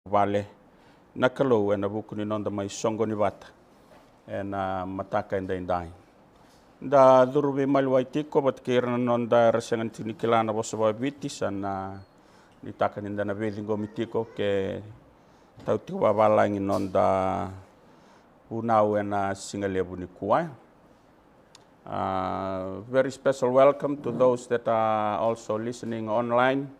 Vale, nakalo and a bukuni non the my songo ni vata and mataka and dai. Da durubi malwaitiko but kiran non da rasangan tinikilana was about vitis and nitakan in the navedingo mitiko ke tautiwa valang non da unau and singalebu ni kuai. Very special welcome to those that are also listening online.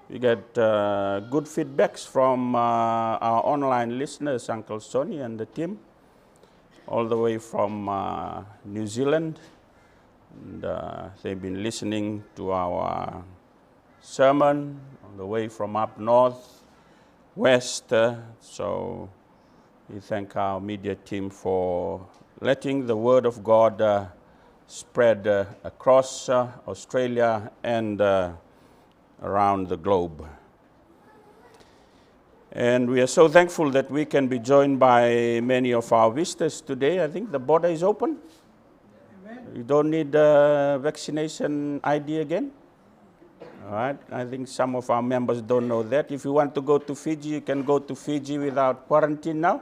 We get good feedbacks from our online listeners, Uncle Sonny and the team, all the way from New Zealand. And, they've been listening to our sermon on the way from up north, west. So we thank our media team for letting the word of God spread across Australia and around the globe. And we are so thankful that we can be joined by many of our visitors today. I think the border is open. Amen. You don't need vaccination ID again. All right. I think some of our members don't know that. If you want to go to Fiji, you can go to Fiji without quarantine now.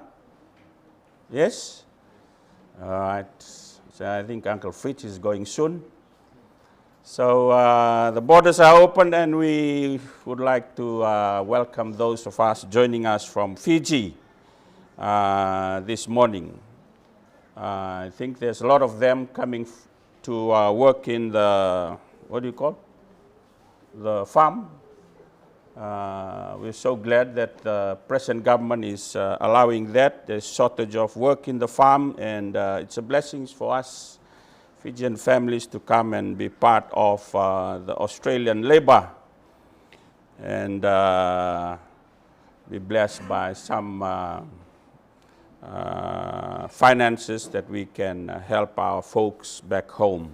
Yes? All right. So I think Uncle Fritz is going soon. So the borders are open, and we would like to welcome those of us joining us from Fiji this morning. I think there's a lot of them coming to work in the, what do you call, the farm. We're so glad that the present government is allowing that. There's shortage of work in the farm, and it's a blessing for us Fijian families to come and be part of the Australian labor and be blessed by some finances that we can help our folks back home.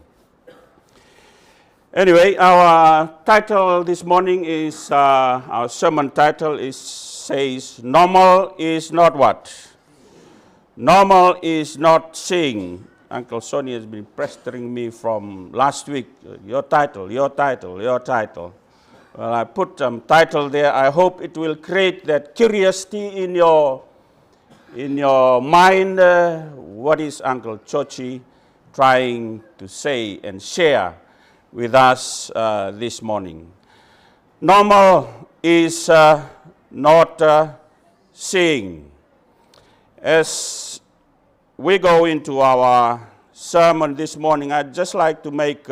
Anyway, our title this morning is, our sermon title says, Normal is not what? Normal is not seeing. Uncle Sonny has been pestering me from last week. Your title, your title, your title. Well, I put some title there. I hope it will create that curiosity in your mind. What is Uncle Joji trying to say and share with us this morning? Normal is not seeing. As we go into our sermon this morning, I'd just like to make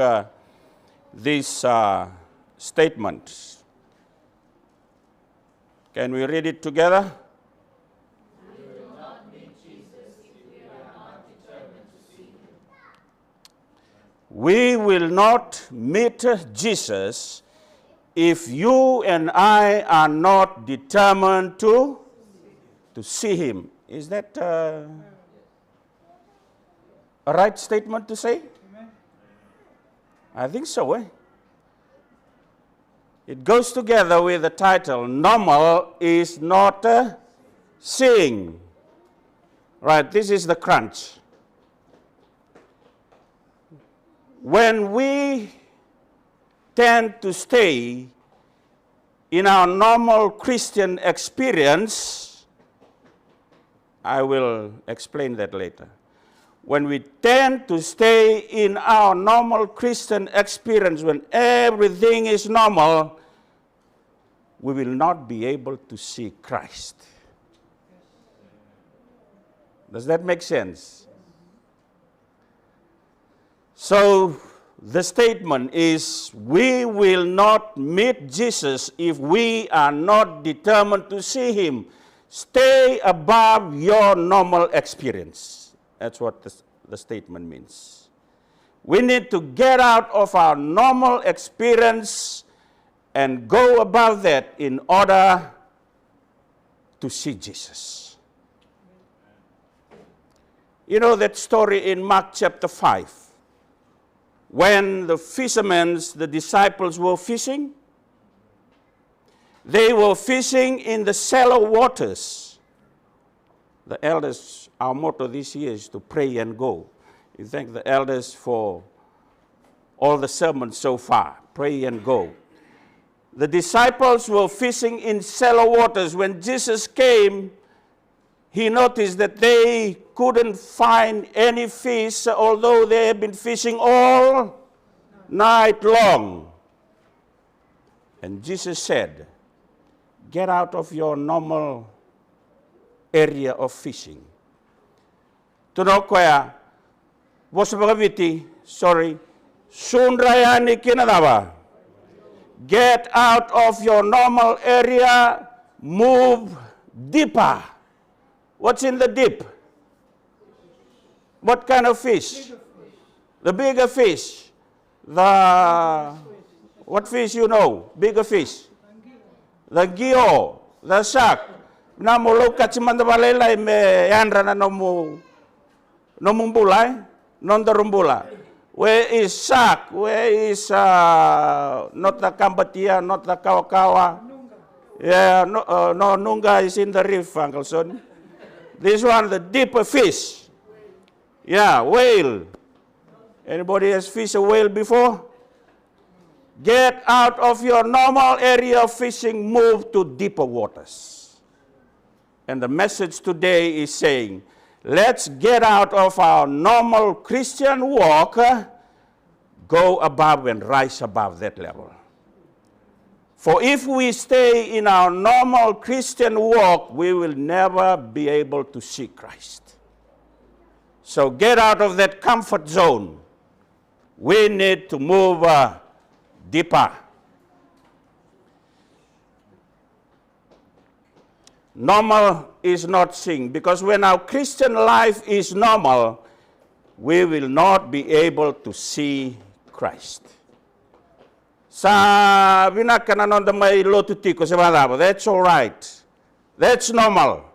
this statement. Can we read it together? We will not meet Jesus if we are not determined to see him. We will not meet Jesus if you and I are not determined to see him. Is that a right statement to say? Amen. I think so, eh? It goes together with the title, Normal is not seeing. Right, this is the crunch. When we tend to stay in our normal Christian experience, I will explain that later. When we tend to stay in our normal Christian experience, when everything is normal, we will not be able to see Christ. Does that make sense? So the statement is, we will not meet Jesus if we are not determined to see him. Stay above your normal experience. That's what the statement means. We need to get out of our normal experience and go above that in order to see Jesus. You know that story in Mark chapter 5, when the fishermen, the disciples were fishing? They were fishing in the shallow waters. The elders, our motto this year is to pray and go. We thank the elders for all the sermons so far. Pray and go. The disciples were fishing in shallow waters. When Jesus came, he noticed that they couldn't find any fish, although they had been fishing all night long. And Jesus said, get out of your normal area of fishing. Tunokoya, Bosabagaviti, sorry, Sundrayani Kinadava. Get out of your normal area, move deeper. What's in the deep? What kind of fish? The bigger fish. What fish you know? Bigger fish. The gio, the shark. Na mulu kachimandabalay me yandra na nomu nomumbulay, nondarumbula. Where is shark? Where is not the kambatia, not the kawakawa? Yeah, no, nunga is in the reef, Uncle Son. This one, the deeper fish. Yeah, whale. Anybody has fished a whale before? Get out of your normal area of fishing, move to deeper waters. And the message today is saying, let's get out of our normal Christian walk, go above and rise above that level. For if we stay in our normal Christian walk, we will never be able to see Christ. So get out of that comfort zone. We need to move deeper. Normal is not sin, because when our Christian life is normal, we will not be able to see Christ. Sa binakanan may lotu tiko sa malabo. That's all right. That's normal.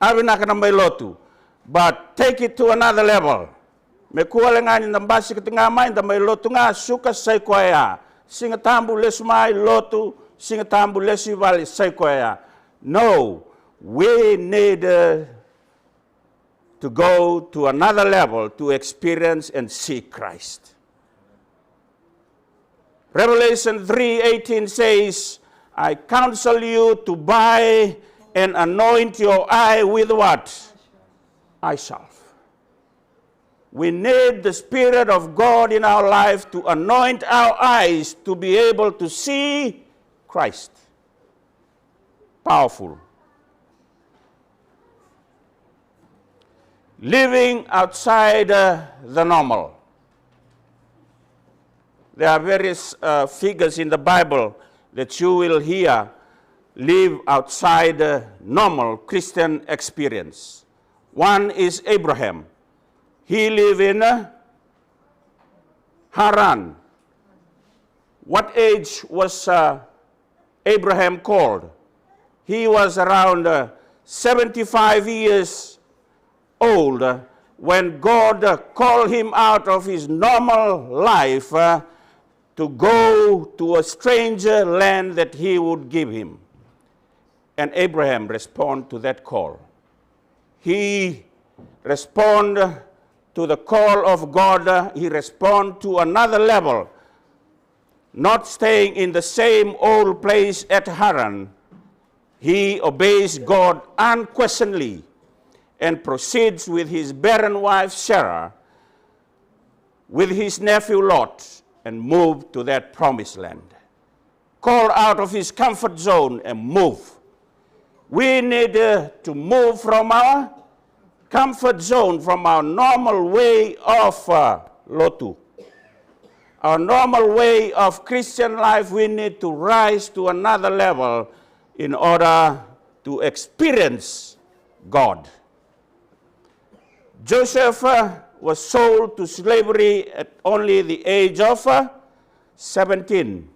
Binakanan may lotu. But take it to another level. May kuwalangan ng basi katingamay na may lotu nga sukas sa kwaya. Singatambu lesmay lotu, singatambu lesivali sa kwaya. No, we need to go to another level to experience and see Christ. Revelation 3:18 says, I counsel you to buy and anoint your eye with what? Eye salve. We need the Spirit of God in our life to anoint our eyes to be able to see Christ. Powerful. Living outside the normal. There are various figures in the Bible that you will hear live outside the normal Christian experience. One is Abraham. He lived in Haran. What age was Abraham called? He was around 75 years old when God called him out of his normal life to go to a stranger land that he would give him. And Abraham responded to that call. He responded to the call of God. He responded to another level, not staying in the same old place at Haran. He obeys God unquestioningly and proceeds with his barren wife Sarah, with his nephew Lot, and moved to that promised land. Called out of his comfort zone and move. We need to move from our comfort zone, from our normal way of Lotu. Our normal way of Christian life, we need to rise to another level in order to experience God. Joseph was sold to slavery at only the age of 17.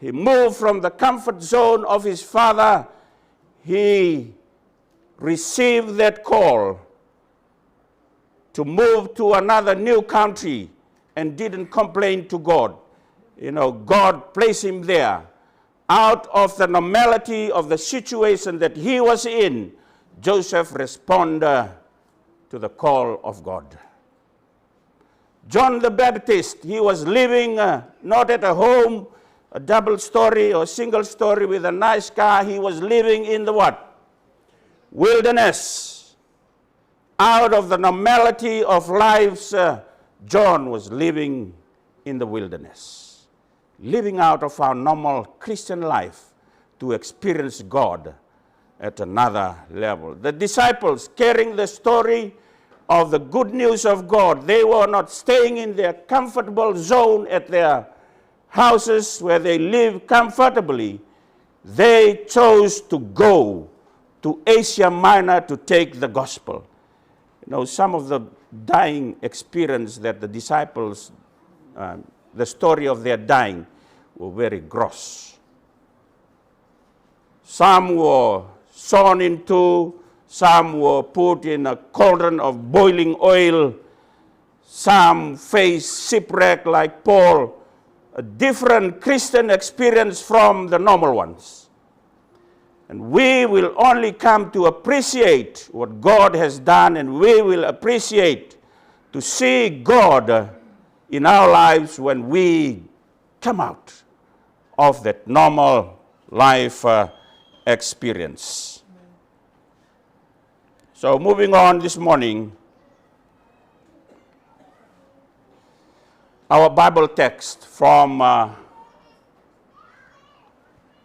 He moved from the comfort zone of his father. He received that call to move to another new country and didn't complain to God. You know, God placed him there. Out of the normality of the situation that he was in, Joseph responded to the call of God. John the Baptist, he was living not at a home a double story or single story with a nice car. He was living in the what? Wilderness. Out of the normality of lives, John was living in the wilderness. Living out of our normal Christian life to experience God at another level. The disciples carrying the story of the good news of God, they were not staying in their comfortable zone at their houses where they live comfortably. They chose to go to Asia Minor to take the gospel. You know, some of the dying experience that the disciples, the story of their dying, were very gross. Some were sawn in two, some were put in a cauldron of boiling oil, some faced shipwreck like Paul, a different Christian experience from the normal ones. And we will only come to appreciate what God has done, and we will appreciate to see God in our lives when we come out of that normal life experience. So moving on this morning, our Bible text from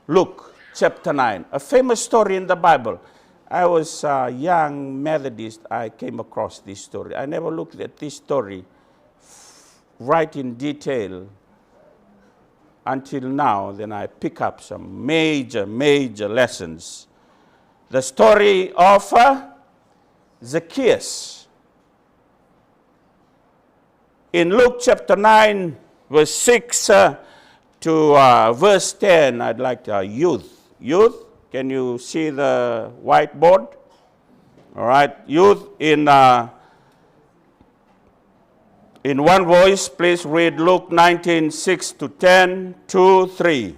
Luke chapter 9, a famous story in the Bible. I was a young Methodist. I came across this story. I never looked at this story right in detail until now. Then I pick up some major lessons. The story of Zacchaeus. In Luke chapter 9, verse 6 to verse 10, I'd like youth. Youth, can you see the whiteboard? All right, youth, in one voice, please read Luke 19, 6 to 10, 2, 3. Then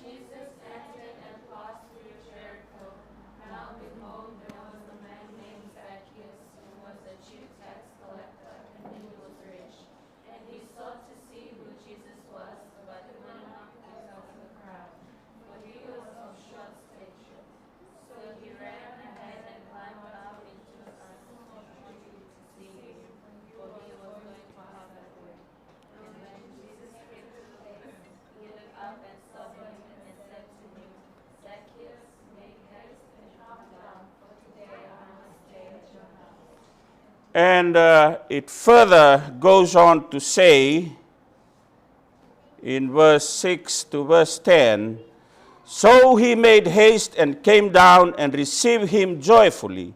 Jesus entered and passed through Jericho. Now behold, there was a man named Zacchaeus, who was a chief tax collector, and he was rich. And he sought to see who Jesus was, but could not because of the crowd, for he was of short stature. So he ran ahead and climbed up into a tree to see him, for he was going to pass that way. And when Jesus came to the place, he looked up and saw him and said to him, Zacchaeus, make haste and come down, for today I must stay at your house. And it further goes on to say, in verse 6 to verse 10, so he made haste and came down and received him joyfully.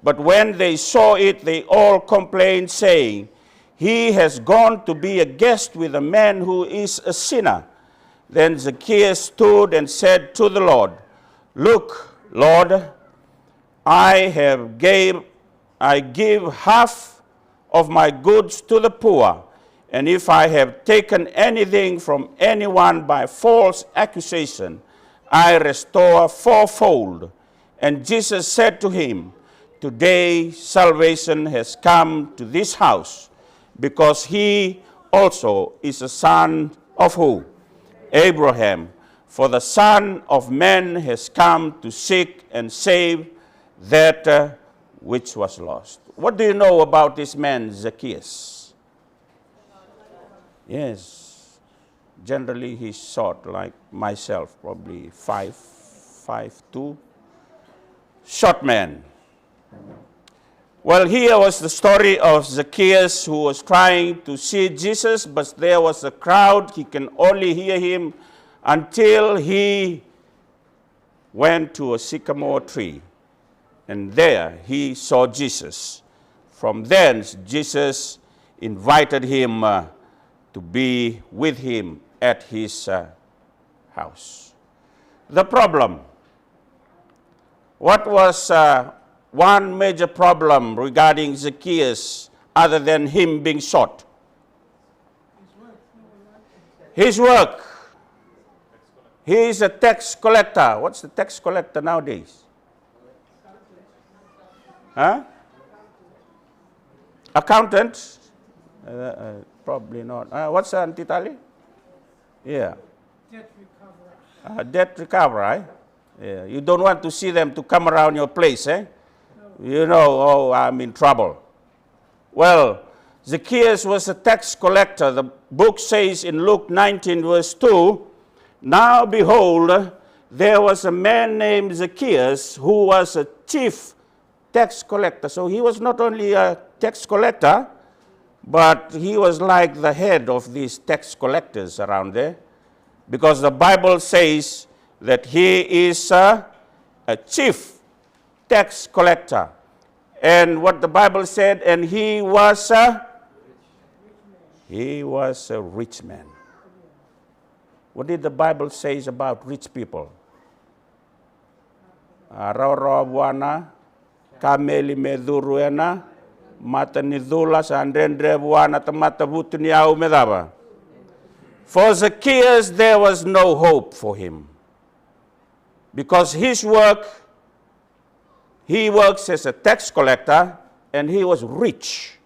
But when they saw it, they all complained, saying, he has gone to be a guest with a man who is a sinner. Then Zacchaeus stood and said to the Lord, look, Lord, I give half of my goods to the poor, and if I have taken anything from anyone by false accusation, I restore fourfold. And Jesus said to him, today salvation has come to this house, because he also is a son of who? Abraham. For the Son of Man has come to seek and save that which was lost. What do you know about this man, Zacchaeus? Yes. Generally, he's short, like myself, probably 5'2". Short man. Well, here was the story of Zacchaeus, who was trying to see Jesus, but there was a crowd. He can only hear him until he went to a sycamore tree. And there he saw Jesus. From thence, Jesus invited him to be with him at his house. The problem. What was one major problem regarding Zacchaeus other than him being short? His work. He is a tax collector. What's the tax collector nowadays? Huh? Accountant? Probably not. What's Antitali? Yeah. Debt recoverer, eh? Yeah. You don't want to see them to come around your place, eh? No. You know, oh, I'm in trouble. Well, Zacchaeus was a tax collector. The book says in Luke 19, verse 2, now behold, there was a man named Zacchaeus who was a chief tax collector. So he was not only a tax collector, but he was like the head of these tax collectors around there, because the Bible says that he is a chief tax collector. And what the Bible said, and he was a rich man. What did the Bible say about rich people? Araurabuana, kameli meduruena, matanidula sandrendrebuana tamatavutuniau medaba. For Zacchaeus, there was no hope for him, because his work, he works as a tax collector, and he was rich.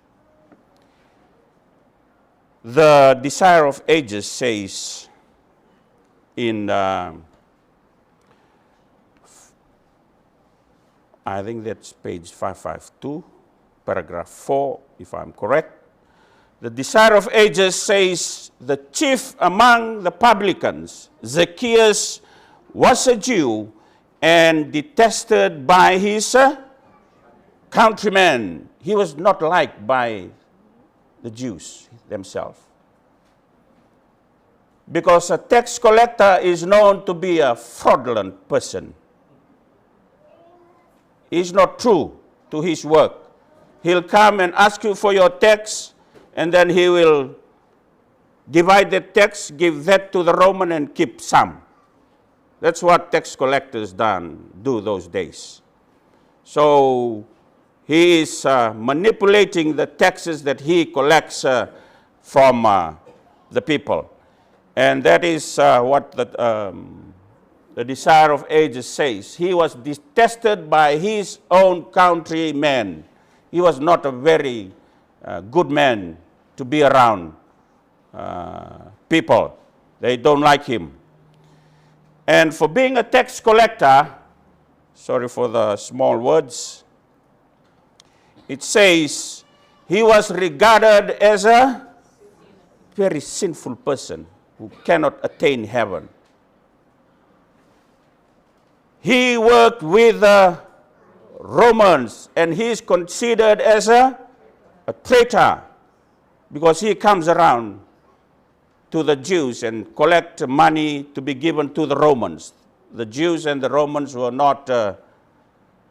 The Desire of Ages says in, I think that's page 552, paragraph 4, if I'm correct. The Desire of Ages says, the chief among the publicans, Zacchaeus, was a Jew and detested by his countrymen. He was not liked by the Jews themselves, because a tax collector is known to be a fraudulent person. He's not true to his work. He'll come and ask you for your tax, and then he will divide the tax, give that to the Roman, and keep some. That's what tax collectors do those days. So he is manipulating the taxes that he collects from the people. And that is what the Desire of Ages says. He was detested by his own countrymen. He was not a very good man to be around people. They don't like him. And for being a tax collector, sorry for the small words, it says he was regarded as a very sinful person who cannot attain heaven. He worked with the Romans, and he is considered as a traitor, because he comes around to the Jews and collect money to be given to the Romans. The Jews and the Romans were not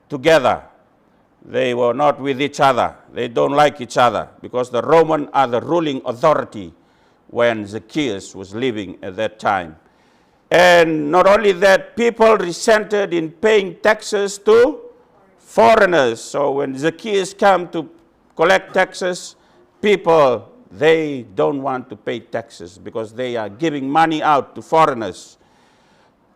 together. They were not with each other. They don't like each other, because the Roman are the ruling authority when Zacchaeus was living at that time. And not only that, people resented in paying taxes to foreigners. So when Zacchaeus came to collect taxes, people, they don't want to pay taxes because they are giving money out to foreigners.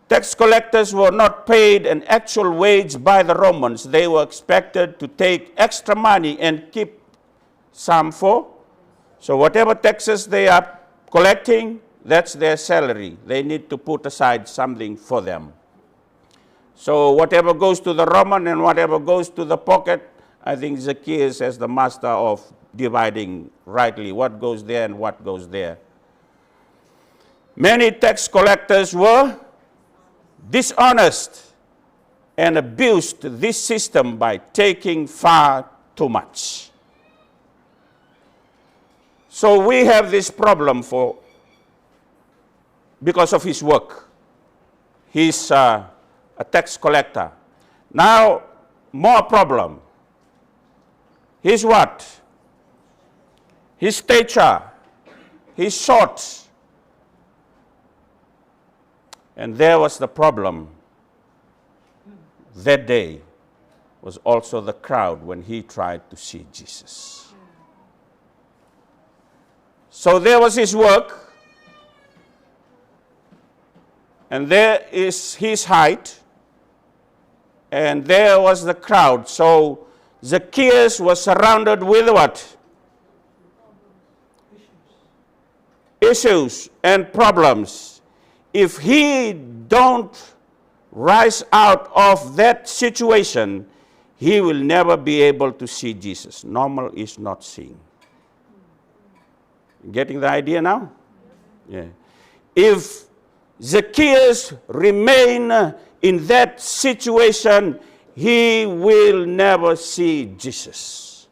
Tax collectors were not paid an actual wage by the Romans. They were expected to take extra money and keep some for. So whatever taxes they are collecting, that's their salary. They need to put aside something for them. So whatever goes to the Roman and whatever goes to the pocket, I think Zacchaeus is the master of dividing rightly what goes there and what goes there. Many tax collectors were dishonest and abused this system by taking far too much. So we have this problem because of his work. He's a tax collector. Now, more problem. His what? His stature. His short. And there was the problem. That day was also the crowd when he tried to see Jesus. So there was his work. And there is his height, and there was the crowd. So Zacchaeus was surrounded with what? Issues and problems. if he don't rise out of that situation, he will never be able to see Jesus. Normal is not seeing. Getting the idea now? Yeah. If Zacchaeus remain in that situation, he will never see Jesus.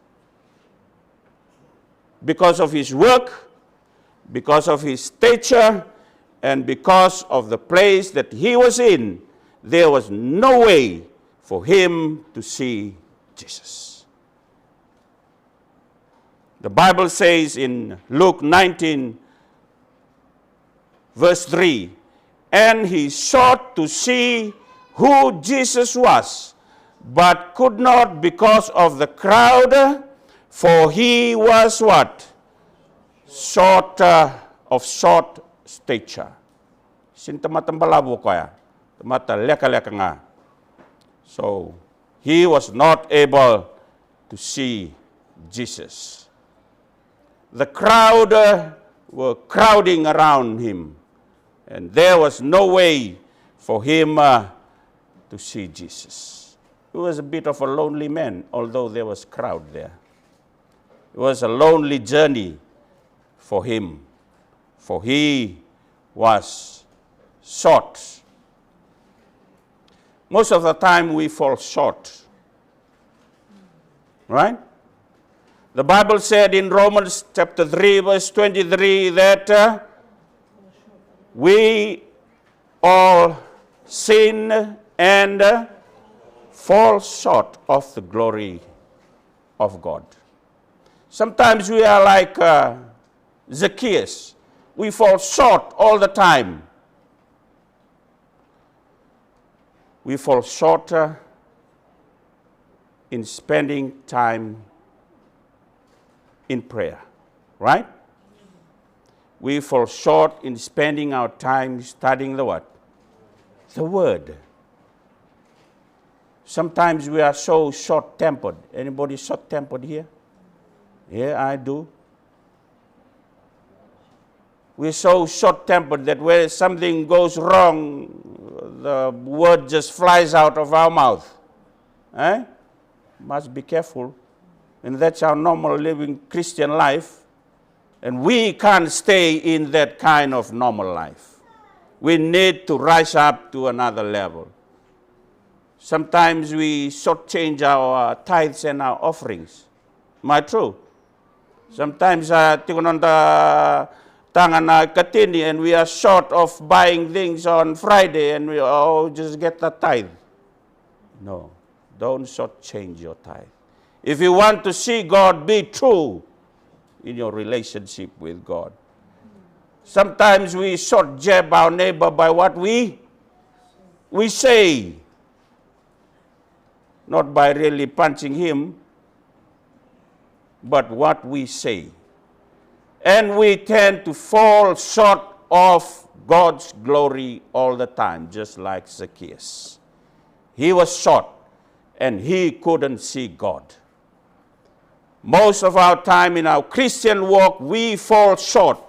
Because of his work, because of his stature, and because of the place that he was in, there was no way for him to see Jesus. The Bible says in Luke 19, verse 3, and he sought to see who Jesus was, but could not because of the crowd, for he was what? Of short stature. Sintamatambalabu kaya. Tamata leka-leka nga. So, he was not able to see Jesus. The crowd were crowding around him, and there was no way for him to see Jesus. He was a bit of a lonely man, although there was crowd there. It was a lonely journey for him, for he was short. Most of the time we fall short, right? The Bible said in Romans chapter 3, verse 23, that we all sin and fall short of the glory of God. Sometimes we are like Zacchaeus. We fall short all the time. We fall short in spending time in prayer, right? We fall short in spending our time studying the what? The Word. Sometimes we are so short-tempered. Anybody short-tempered here? Yeah, I do. We're so short-tempered that when something goes wrong, the word just flies out of our mouth. Eh? Must be careful. And that's our normal living Christian life. And we can't stay in that kind of normal life. We need to rise up to another level. Sometimes we shortchange our tithes and our offerings. Am I true? Sometimes tingon the tangan katini and we are short of buying things on Friday and we just get the tithe. No, don't shortchange your tithe. If you want to see God, be true in your relationship with God. Sometimes we short jab our neighbor by what we say, not by really punching him, but what we say. And we tend to fall short of God's glory all the time, just like Zacchaeus. He was short and he couldn't see God. Most of our time in our Christian walk, we fall short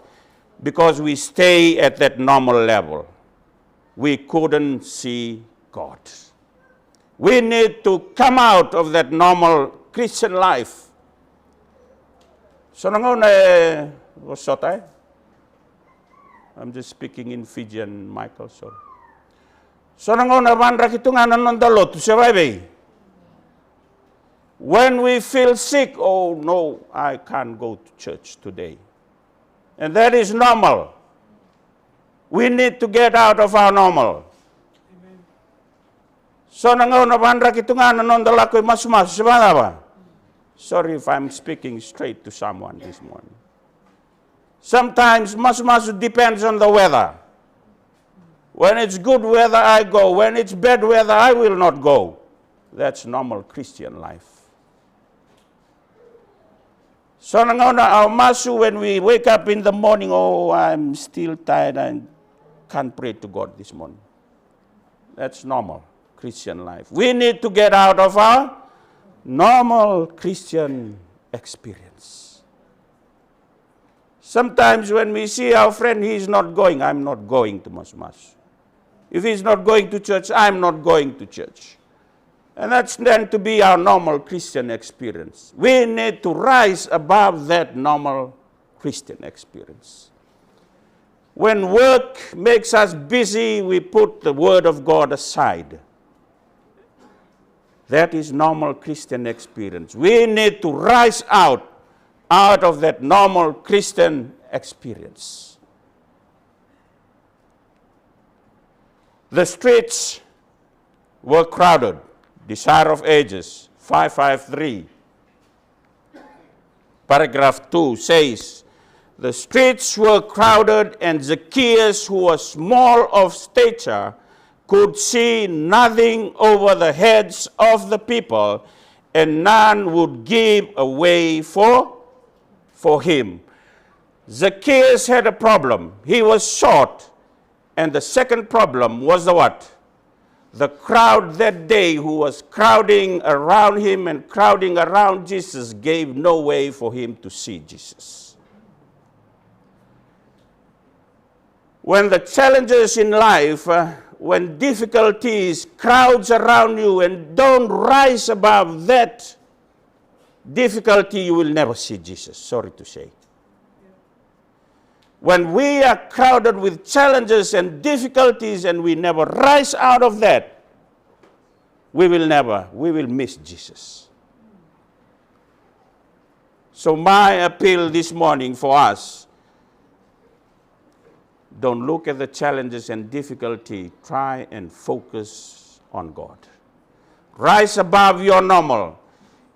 because we stay at that normal level. We couldn't see God. We need to come out of that normal Christian life. So I'm just speaking in Fijian, Michael. So when we feel sick, oh no, I can't go to church today. And that is normal. We need to get out of our normal. So sorry if I'm speaking straight to someone this morning. Sometimes masu depends on the weather. When it's good weather, I go. When it's bad weather, I will not go. That's normal Christian life. So our masu, when we wake up in the morning, oh, I'm still tired and can't pray to God this morning. That's normal Christian life. We need to get out of our normal Christian experience. Sometimes when we see our friend, he's not going, I'm not going to Mass. If he's not going to church, I'm not going to church. And that's then to be our normal Christian experience. We need to rise above that normal Christian experience. When work makes us busy, we put the Word of God aside. That is normal Christian experience. We need to rise out of that normal Christian experience. The streets were crowded. Desire of Ages, 553. Paragraph 2 says, the streets were crowded, and Zacchaeus, who was small of stature, could see nothing over the heads of the people, and none would give a way for him. Zacchaeus had a problem. He was short. And the second problem was the what? The crowd that day who was crowding around him and crowding around Jesus gave no way for him to see Jesus. When the challenges in life, when difficulties crowds around you and don't rise above that difficulty, you will never see Jesus, sorry to say. When we are crowded with challenges and difficulties and we never rise out of that, we will miss Jesus. So my appeal this morning for us, don't look at the challenges and difficulty, try and focus on God. Rise above your normal.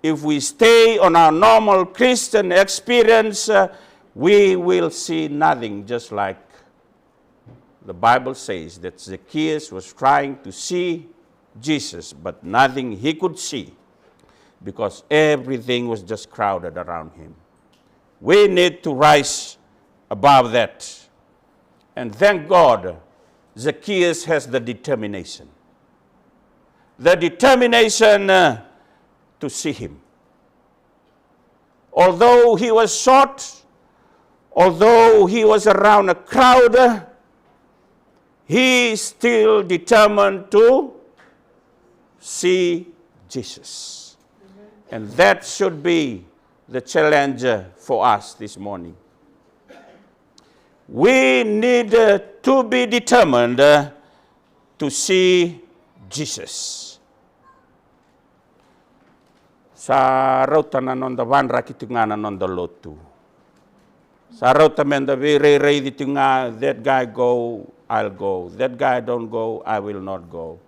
If we stay on our normal Christian experience, we will see nothing, just like the Bible says that Zacchaeus was trying to see Jesus, but nothing he could see because everything was just crowded around him. We need to rise above that. And thank God, Zacchaeus has the determination. The determination to see him. Although he was short, although he was around a crowd, he still determined to see Jesus. And that should be the challenge for us this morning. We need to be determined to see Jesus. Sa rautana nonda vanra kitungana nonda lotu. Sa rautamenda vere reidi tunga, that guy go, I'll go. That guy don't go, I will not go.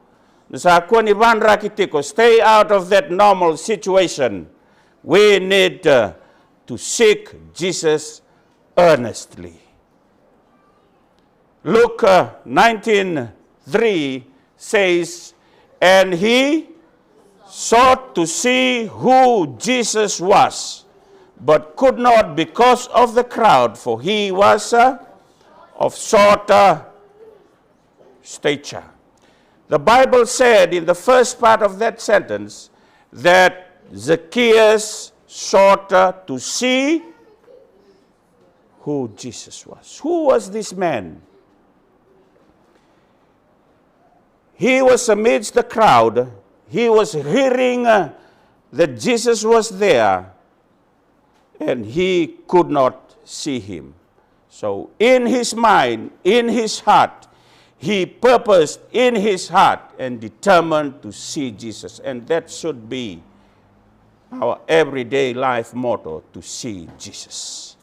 Sa kwani vanra kitiko, stay out of that normal situation. We need to seek Jesus earnestly. Luke 19:3 says, and he sought to see who Jesus was, but could not because of the crowd, for he was of short stature. The Bible said in the first part of that sentence that Zacchaeus sought to see who Jesus was. Who was this man? He was amidst the crowd. He was hearing that Jesus was there, and he could not see him. So in his mind, in his heart, he purposed in his heart and determined to see Jesus. And that should be our everyday life motto, to see Jesus.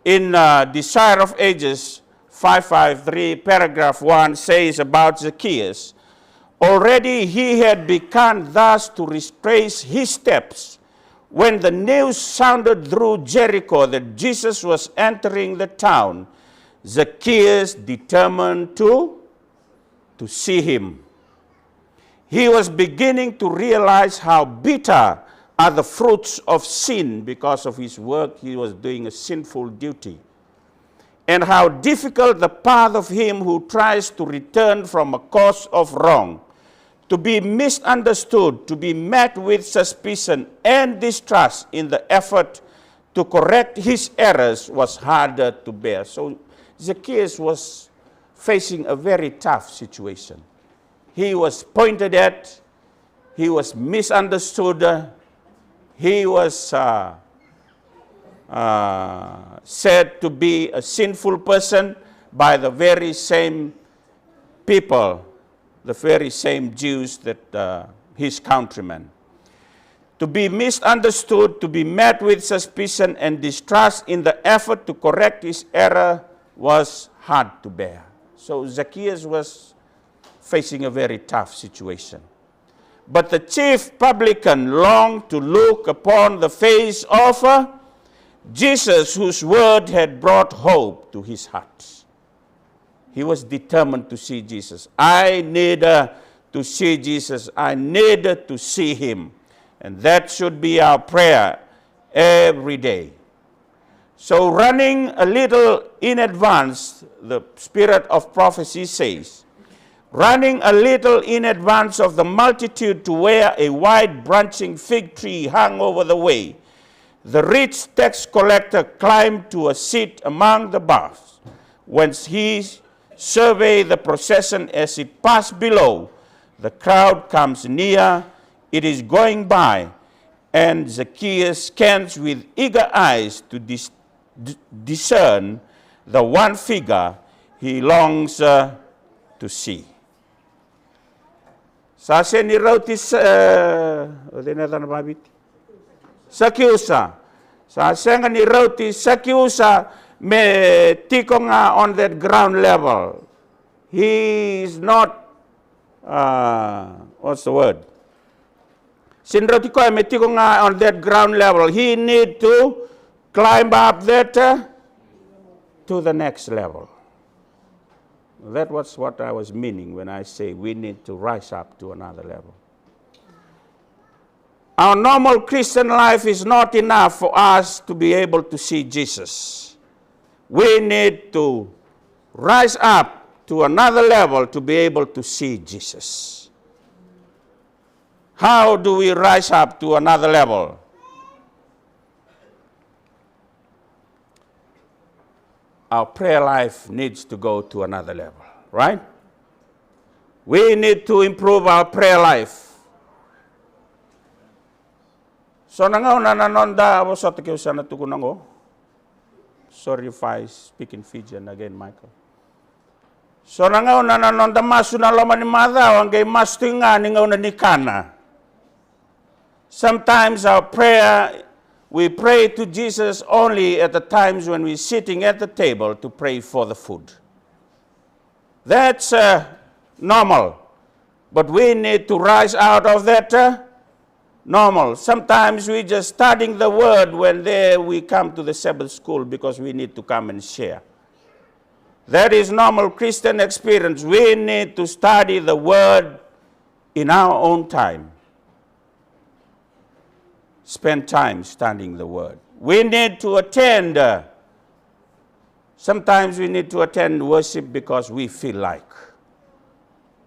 In Desire of Ages 553, paragraph 1 says about Zacchaeus, already he had begun thus to retrace his steps when the news sounded through Jericho that Jesus was entering the town. Zacchaeus determined to see him. He was beginning to realize how bitter are the fruits of sin because of his work. He was doing a sinful duty. And how difficult the path of him who tries to return from a course of wrong, to be misunderstood, to be met with suspicion and distrust in the effort to correct his errors was harder to bear. So Zacchaeus was facing a very tough situation. He was pointed at, he was misunderstood, he was said to be a sinful person by the very same people, the very same Jews that his countrymen. To be misunderstood, to be met with suspicion and distrust in the effort to correct his error was hard to bear. So Zacchaeus was facing a very tough situation. But the chief publican longed to look upon the face of Jesus, whose word had brought hope to his heart. He was determined to see Jesus. I need to see Jesus. I needed to see him. And that should be our prayer every day. So running a little in advance, the spirit of prophecy says, running a little in advance of the multitude to where a wide branching fig tree hung over the way, the rich tax collector climbed to a seat among the boughs, whence he surveyed the procession as it passed below. The crowd comes near, it is going by, and Zacchaeus scans with eager eyes to discern the one figure he longs to see. Sase ni rautis Zacchaeus. Sase ni rautis Zacchaeus me tikonga on that ground level. He is not what's the word? Sinrotiko me tikonga on that ground level. He need to climb up that to the next level. That was what I was meaning when I say we need to rise up to another level. Our normal Christian life is not enough for us to be able to see Jesus. We need to rise up to another level to be able to see Jesus. How do we rise up to another level? Our prayer life needs to go to another level, right? We need to improve our prayer life. So nangaw na nanonda ako sa tikiw sa natukunan ko. Sorry if I speak in Fijian again, Michael. So nangaw na nanonda masu na laman ni mada ang kay mas tinga ningaw na nikana. Sometimes our prayer, we pray to Jesus only at the times when we're sitting at the table to pray for the food. That's normal. But we need to rise out of that normal. Sometimes we just studying the word when we come to the Sabbath school because we need to come and share. That is normal Christian experience. We need to study the word in our own time. Spend time studying the word. We need to attend. Sometimes we need to attend worship because we feel like.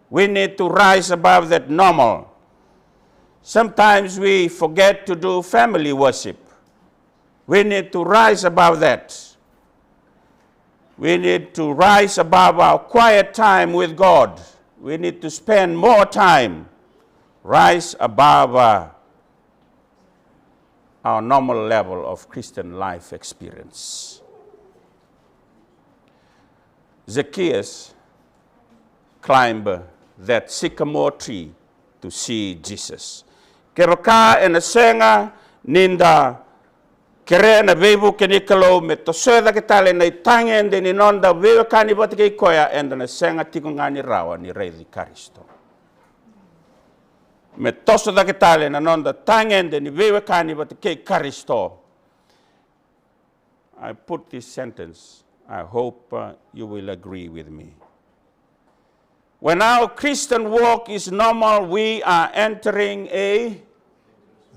We need to rise above that normal. Sometimes we forget to do family worship. We need to rise above that. We need to rise above our quiet time with God. We need to spend more time. Rise above our normal level of Christian life experience. Zacchaeus climbed that sycamore tree to see Jesus. Keroka and a senga ninda kere na vevu kenikalo me to seda kitale na itangen de ninonda vevu kani batike koya and na senga tikungani rawa ni rei Karisto. Me toso da kitale na nonda tangen de ni vewe kani batike Karisto. I put this sentence. I hope you will agree with me. When our Christian walk is normal, we are entering a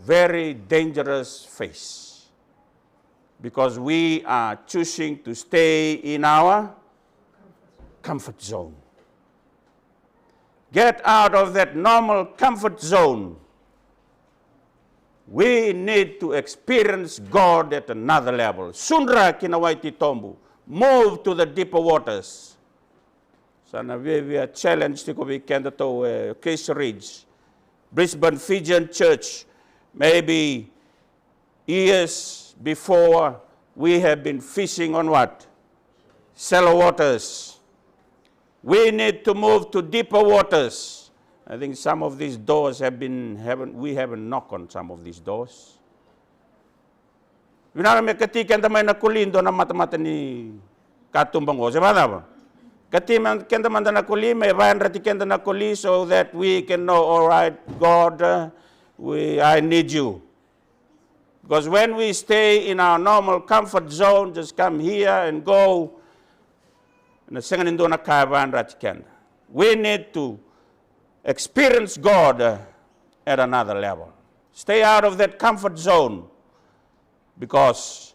very dangerous phase because we are choosing to stay in our comfort zone. Get out of that normal comfort zone We need to experience God at another level. Sunra kinawaiti tombu. Move to the deeper waters. Sana we are challenged to weekend to Case Ridge, Brisbane Fijian Church. Maybe years before we have been fishing on what? Shallow waters. We need to move to deeper waters. I think some of these doors we haven't knocked on some of these doors. Vinara me katika anda may nakulindo na mata-mata ni katumbang o. Sabada ba? Katima kenda manda nakuli, may vayan rati kenda nakuli so that we can know, all right, God, I need you. Because when we stay in our normal comfort zone, just come here and go, we need to experience God at another level. Stay out of that comfort zone because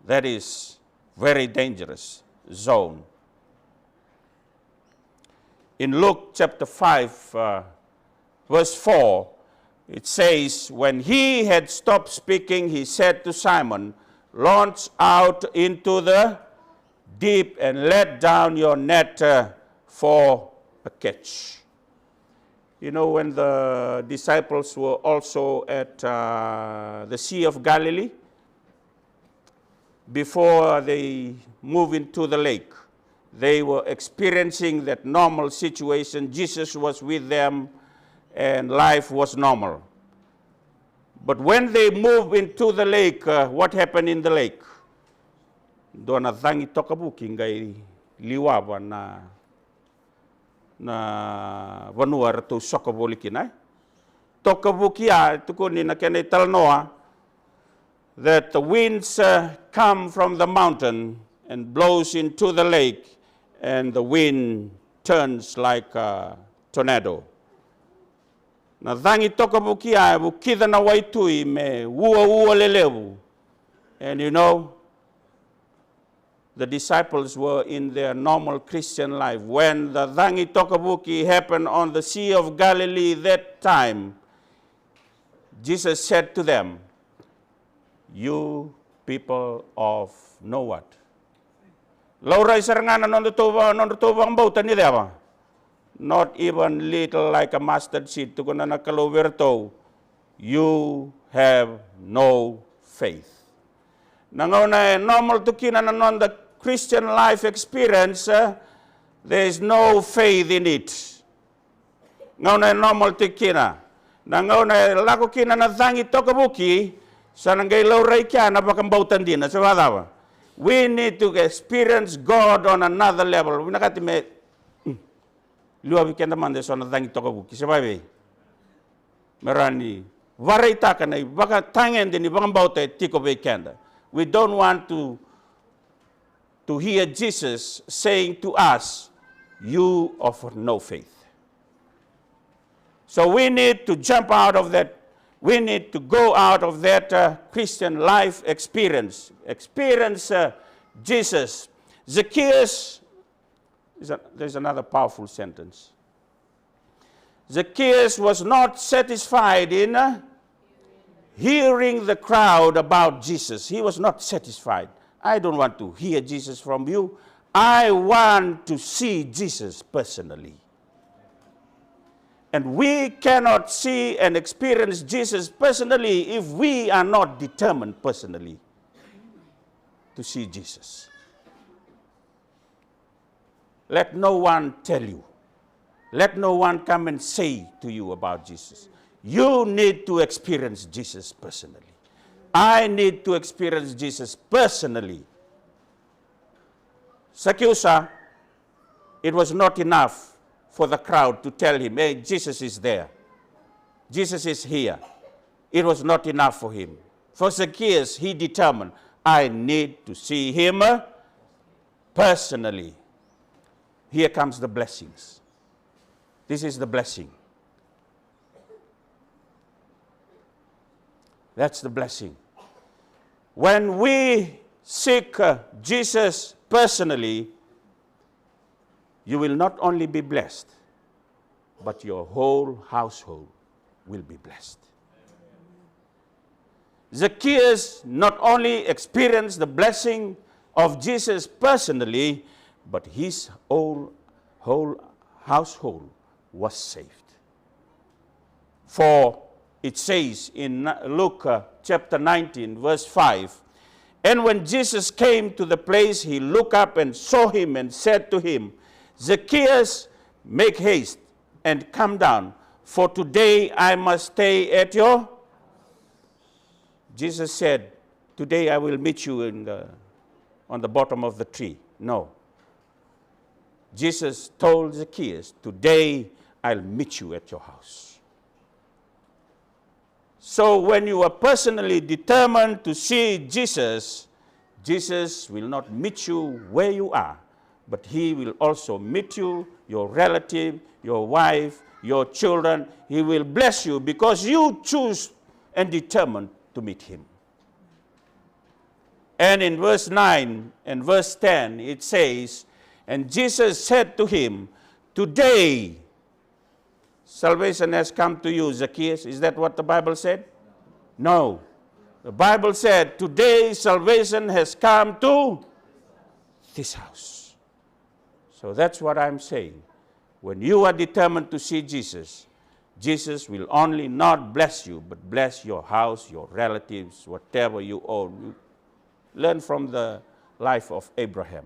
that is very dangerous zone. In Luke chapter 5, verse 4, it says, when he had stopped speaking, he said to Simon, launch out into the deep and let down your net for a catch. You know, when the disciples were also at the Sea of Galilee, before they moved into the lake, they were experiencing that normal situation. Jesus was with them and life was normal. But when they moved into the lake, what happened in the lake? Doon na thangi tokabuki ngay liwawa na vanuar to sokabolikin ay. Tokabuki tukuni na kenay talnoa that the winds come from the mountain and blows into the lake, and the wind turns like a tornado. Na thangi tokabuki ay bukida na waitui me ua lelewu. And you know, the disciples were in their normal Christian life. When the Thangi Tokabuki happened on the Sea of Galilee that time, Jesus said to them, you people of know what? Laura isarangana non bauta ni deva. Not even little like a mustard seed. Tukuna na kaloverto. You have no faith. Nangauna normal tukina na non the Christian life experience, there is no faith in it. Ngauna normal tukina. Nangauna lako kina na thangi tokabuki, sanangay lauray kya na bakambautan din na sabadawa. We need to experience God on another level. Winakati me luabi kenda mande so na thangi tokabuki. Sababe. Merani varay taka na baka tangen din bakambauta tiko be kenda. We don't want to hear Jesus saying to us, you of no faith. So we need to jump out of that. We need to go out of that Christian life experience. Experience Jesus. Zacchaeus, there's another powerful sentence. Zacchaeus was not satisfied in hearing the crowd about Jesus. He was not satisfied. I don't want to hear Jesus from you. I want to see Jesus personally. And we cannot see and experience Jesus personally if we are not determined personally to see Jesus. Let no one tell you. Let no one come and say to you about Jesus. You need to experience Jesus personally. I need to experience Jesus personally. Zacchaeus, it was not enough for the crowd to tell him, hey, Jesus is there. Jesus is here. It was not enough for him. For Zacchaeus, he determined, I need to see him personally. Here comes the blessings. This is the blessing. That's the blessing. When we seek Jesus personally, you will not only be blessed, but your whole household will be blessed. Zacchaeus not only experienced the blessing of Jesus personally, but his whole household was saved. For it says in Luke chapter 19, verse 5, and when Jesus came to the place, he looked up and saw him and said to him, Zacchaeus, make haste and come down, for today I must stay at your. Jesus said, today I will meet you on the bottom of the tree. No. Jesus told Zacchaeus, today I'll meet you at your house. So when you are personally determined to see Jesus, Jesus will not meet you where you are, but he will also meet you, your relative, your wife, your children. He will bless you because you choose and determined to meet him. And in verse 9 and verse 10, it says, and Jesus said to him, today salvation has come to you, Zacchaeus. Is that what the Bible said? No. The Bible said, today salvation has come to this house. So that's what I'm saying. When you are determined to see Jesus, Jesus will only not bless you, but bless your house, your relatives, whatever you own. Learn from the life of Abraham.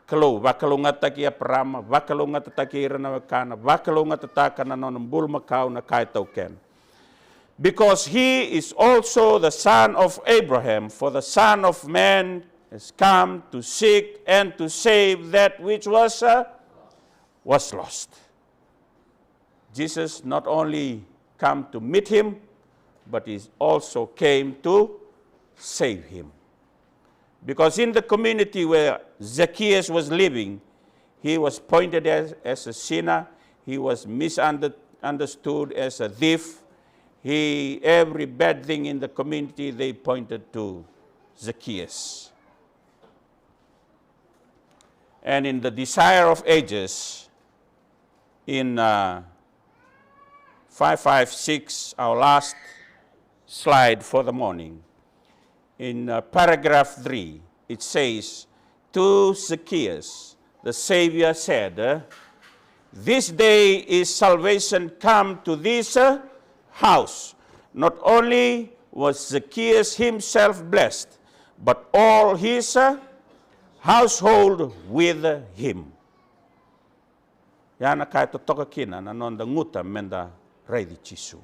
Kalau wakalunga taki aprama, wakalunga tataki irana wakana, wakalunga tataka na nonambul makau na kai tauken. Because he is also the son of Abraham, for the Son of Man has come to seek and to save that which was lost. Jesus not only came to meet him, but he also came to save him. Because in the community where Zacchaeus was living, he was pointed as a sinner. He was misunderstood as a thief. Every bad thing in the community, they pointed to Zacchaeus. And in the Desire of Ages, in 556, our last slide for the morning, in paragraph 3, it says, to Zacchaeus, the Savior said, this day is salvation come to this house. Not only was Zacchaeus himself blessed, but all his household with him. Yana kaya totoka kina na nonda nguta menda reidi chisu.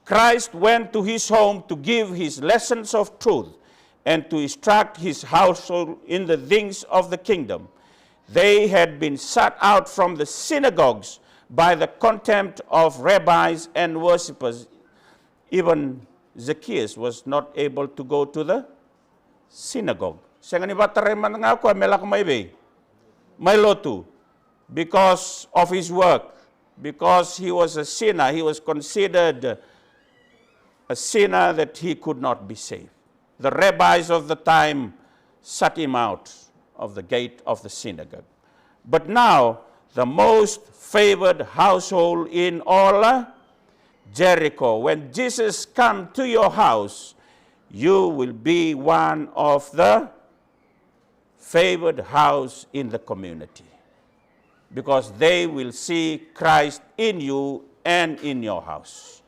Christ went to his home to give his lessons of truth and to instruct his household in the things of the kingdom. They had been shut out from the synagogues by the contempt of rabbis and worshippers. Even Zacchaeus was not able to go to the synagogue. Because of his work, because he was a sinner, he was considered a sinner that he could not be saved. The rabbis of the time shut him out of the gate of the synagogue. But now, the most favored household in all Jericho, when Jesus comes to your house, you will be one of the favored house in the community, because they will see Christ in you and in your house.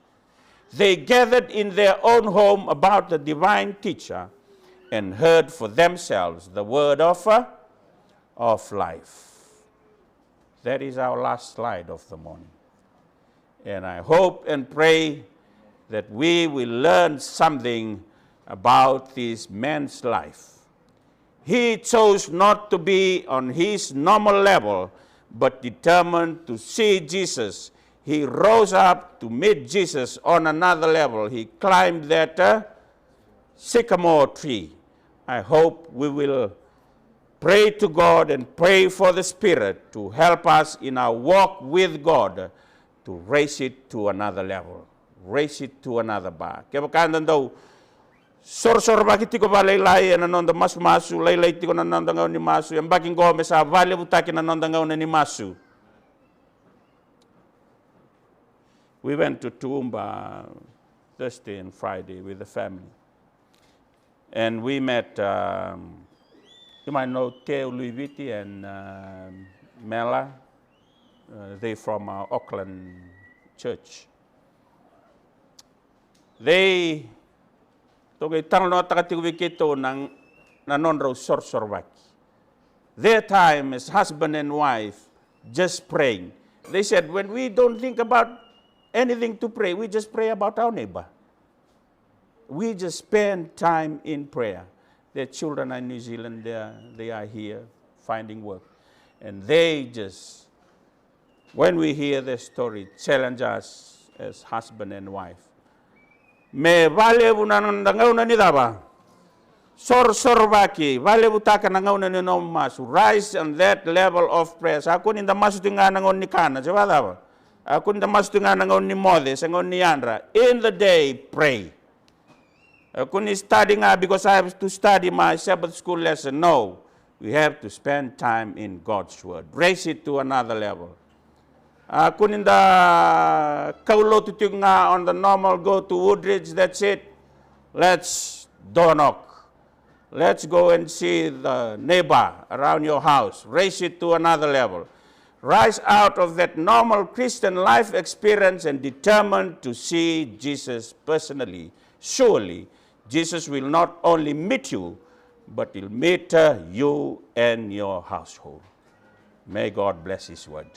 They gathered in their own home about the divine teacher and heard for themselves the word of life. That is our last slide of the morning. And I hope and pray that we will learn something about this man's life. He chose not to be on his normal level, but determined to see Jesus. He rose up to meet Jesus on another level. He climbed that sycamore tree. I hope we will pray to God and pray for the Spirit to help us in our walk with God to raise it to another level, raise it to another bar. Kaya kandan daw, sor bakit ko ba laylay nanonda mas masu laylay tiko nanonda ngaw ni masu yang baking go sa vale butaki nanonda ngaw ni masu. We went to Toowoomba Thursday and Friday with the family. And we met, you might know Teo Luiviti and Mela. They're from Auckland Church. They toge tarno takati wikito nang nanonro sorsorwaki. Their time as husband and wife just praying. They said, when we don't think about anything to pray, we just pray about our neighbor. We just spend time in prayer. Their children are in New Zealand, they are here finding work. And they just, when we hear their story, challenge us as husband and wife. Me vale bunanandangau ni daba. Sorbaki, vale butaka nangauna ni no masu. Rise on that level of prayer. Aku ni masu tinga nangon ni kana, coba daba. Aku ni masu tinga nangon ni Moses, nangon ni Andra. In the day, pray. Aku ni studying because I have to study my Sabbath school lesson. No, we have to spend time in God's word. Raise it to another level. Aku ni da kaulo tutunga on the normal go to Woodridge. That's it. Let's door knock. Let's go and see the neighbor around your house. Raise it to another level. Rise out of that normal Christian life experience and determine to see Jesus personally. Surely, Jesus will not only meet you, but he'll meet you and your household. May God bless his word.